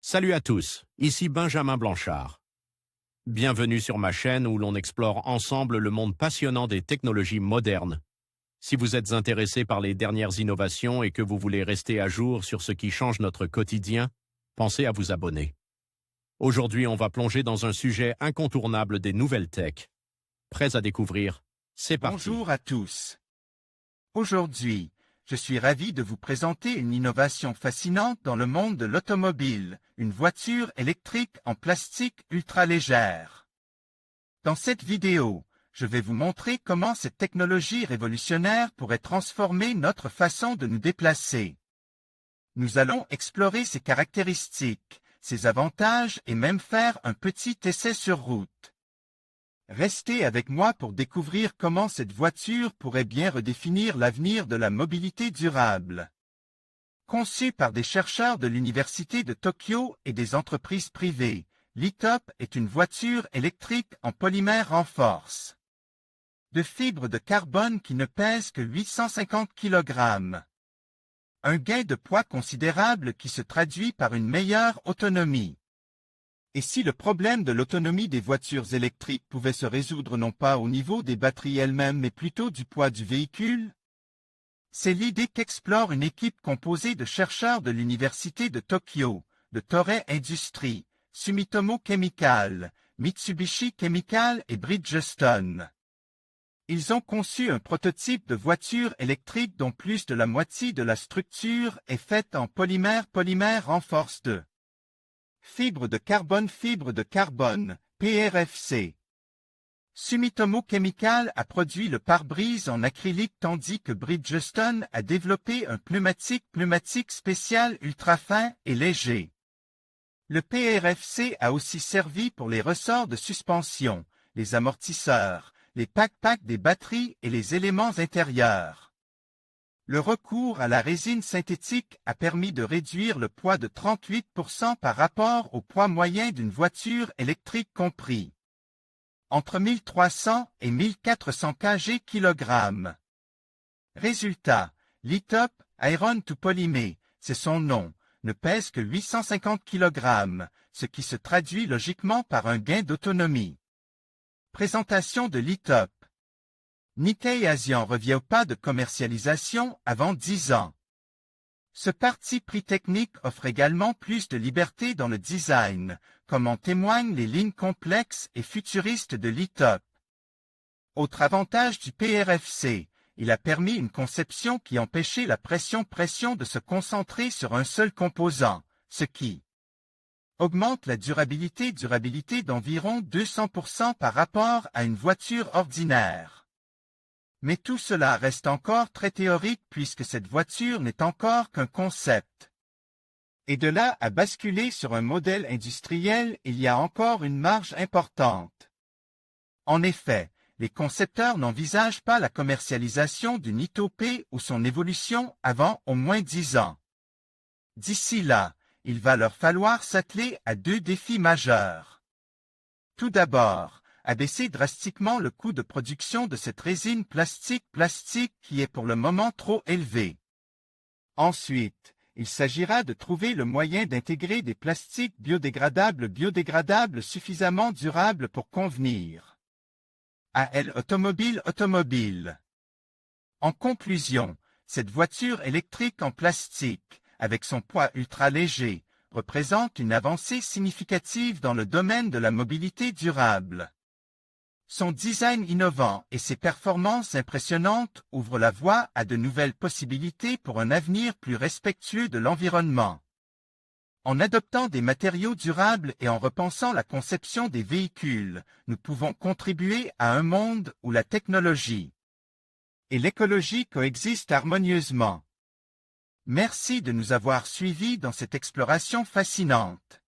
Salut à tous, ici Benjamin Blanchard. Bienvenue sur ma chaîne où l'on explore ensemble le monde passionnant des technologies modernes. Si vous êtes intéressé par les dernières innovations et que vous voulez rester à jour sur ce qui change notre quotidien, pensez à vous abonner. Aujourd'hui, on va plonger dans un sujet incontournable des nouvelles tech. Prêts à découvrir? C'est parti. Bonjour à tous. Aujourd'hui, je suis ravi de vous présenter une innovation fascinante dans le monde de l'automobile, une voiture électrique en plastique ultra légère. Dans cette vidéo, je vais vous montrer comment cette technologie révolutionnaire pourrait transformer notre façon de nous déplacer. Nous allons explorer ses caractéristiques, ses avantages et même faire un petit essai sur route. Restez avec moi pour découvrir comment cette voiture pourrait bien redéfinir l'avenir de la mobilité durable. Conçue par des chercheurs de l'Université de Tokyo et des entreprises privées, l'e-Top est une voiture électrique en polymère renforce. De fibres de carbone qui ne pèsent que 850 kg. Un gain de poids considérable qui se traduit par une meilleure autonomie. Et si le problème de l'autonomie des voitures électriques pouvait se résoudre non pas au niveau des batteries elles-mêmes mais plutôt du poids du véhicule? C'est l'idée qu'explore une équipe composée de chercheurs de l'Université de Tokyo, de Toray Industries, Sumitomo Chemical, Mitsubishi Chemical et Bridgestone. Ils ont conçu un prototype de voiture électrique dont plus de la moitié de la structure est faite en polymère renforce de fibre de carbone, PRFC. Sumitomo Chemical a produit le pare-brise en acrylique tandis que Bridgestone a développé un pneumatique spécial ultra fin et léger. Le PRFC a aussi servi pour les ressorts de suspension, les amortisseurs, les pack-packs des batteries et les éléments intérieurs. Le recours à la résine synthétique a permis de réduire le poids de 38% par rapport au poids moyen d'une voiture électrique compris entre 1300 et 1400 kg. Résultat, l'e-Top Iron to Polymer, c'est son nom, ne pèse que 850 kg, ce qui se traduit logiquement par un gain d'autonomie. Présentation de l'e-Top. Nikkei Asian revient au pas de commercialisation avant 10 ans. Ce parti pris technique offre également plus de liberté dans le design, comme en témoignent les lignes complexes et futuristes de l'e-Top. Autre avantage du PRFC, il a permis une conception qui empêchait la pression de se concentrer sur un seul composant, ce qui augmente la durabilité d'environ 200% par rapport à une voiture ordinaire. Mais tout cela reste encore très théorique puisque cette voiture n'est encore qu'un concept. Et de là à basculer sur un modèle industriel, il y a encore une marge importante. En effet, les concepteurs n'envisagent pas la commercialisation d'une e-Top ou son évolution avant au moins 10 ans. D'ici là, il va leur falloir s'atteler à 2 défis majeurs. Tout d'abord, abaisser drastiquement le coût de production de cette résine plastique qui est pour le moment trop élevé. Ensuite, il s'agira de trouver le moyen d'intégrer des plastiques biodégradables suffisamment durables pour convenir à l'automobile. En conclusion, cette voiture électrique en plastique, avec son poids ultra léger, représente une avancée significative dans le domaine de la mobilité durable. Son design innovant et ses performances impressionnantes ouvrent la voie à de nouvelles possibilités pour un avenir plus respectueux de l'environnement. En adoptant des matériaux durables et en repensant la conception des véhicules, nous pouvons contribuer à un monde où la technologie et l'écologie coexistent harmonieusement. Merci de nous avoir suivis dans cette exploration fascinante.